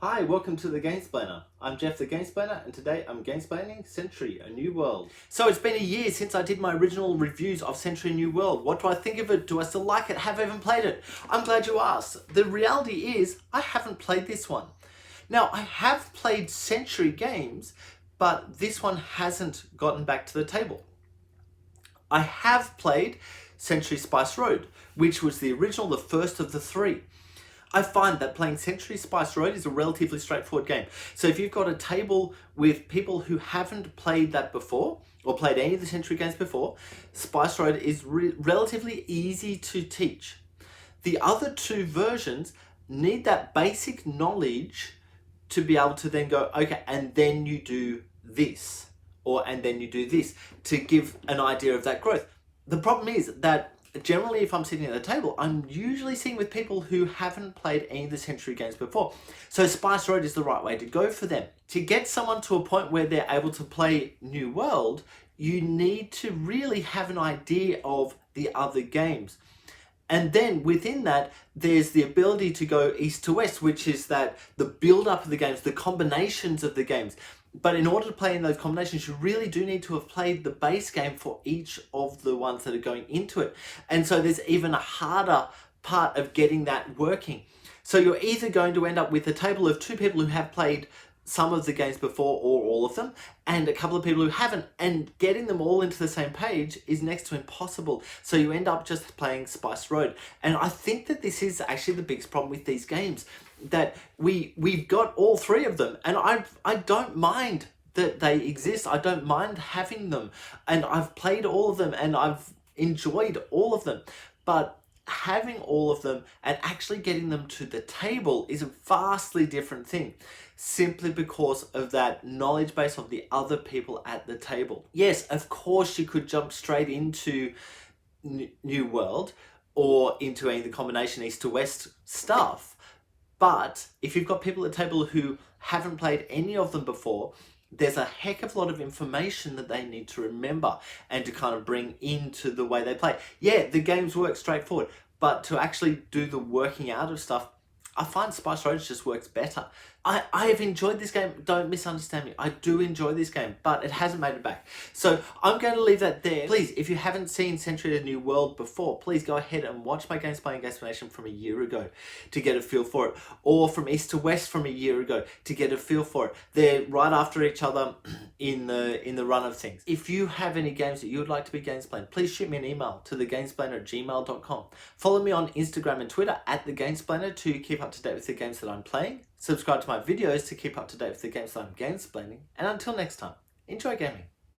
Hi, welcome to the Gamesplainer. I'm Jeff the Gamesplainer, and today I'm Gamesplaining Century, A New World. So it's been a year since I did my original reviews of Century, A New World. What do I think of it? Do I still like it? Have I even played it? I'm glad you asked. The reality is, I haven't played this one. Now, I have played Century games, but this one hasn't gotten back to the table. I have played Century Spice Road, which was the original, the first of the three. I find that playing Century Spice Road is a relatively straightforward game. So if you've got a table with people who haven't played that before, or played any of the Century games before, Spice Road is relatively easy to teach. The other two versions need that basic knowledge to be able to then go, okay, and then you do this, and then you do this, to give an idea of that growth. The problem is that generally, if I'm sitting at the table, I'm usually sitting with people who haven't played any of the Century games before. So Spice Road is the right way to go for them. To get someone to a point where they're able to play New World, you need to really have an idea of the other games. And then within that, there's the ability to go east to west, which is that the build-up of the games, the combinations of the games. But in order to play in those combinations, you really do need to have played the base game for each of the ones that are going into it. And so there's even a harder part of getting that working. So you're either going to end up with a table of two people who have played some of the games before or all of them, and a couple of people who haven't, and getting them all into the same page is next to impossible. So you end up just playing Spice Road. And I think that this is actually the biggest problem with these games, that we've got all three of them, and I don't mind that they exist. I don't mind having them, and I've played all of them and I've enjoyed all of them. But having all of them and actually getting them to the table is a vastly different thing, simply because of that knowledge base of the other people at the table. Yes, of course you could jump straight into New World or into any of the combination east to west stuff, but if you've got people at the table who haven't played any of them before, there's a heck of a lot of information that they need to remember and to kind of bring into the way they play. Yeah, the games work straightforward, but to actually do the working out of stuff, I find Spice Road just works better. I have enjoyed this game, don't misunderstand me. I do enjoy this game, but it hasn't made it back. So I'm going to leave that there. Please, if you haven't seen Century, A New World before, please go ahead and watch my Gamesplaying Gamesplanation from a year ago to get a feel for it. Or from East to West from a year ago to get a feel for it. They're right after each other in the run of things. If you have any games that you would like to be Gamesplayed, please shoot me an email to thegamesplainer@gmail.com. Follow me on Instagram and Twitter @thegamesplainer to keep up to date with the games that I'm playing. Subscribe to my videos to keep up to date with the games that I'm gamesplaining. And until next time, enjoy gaming.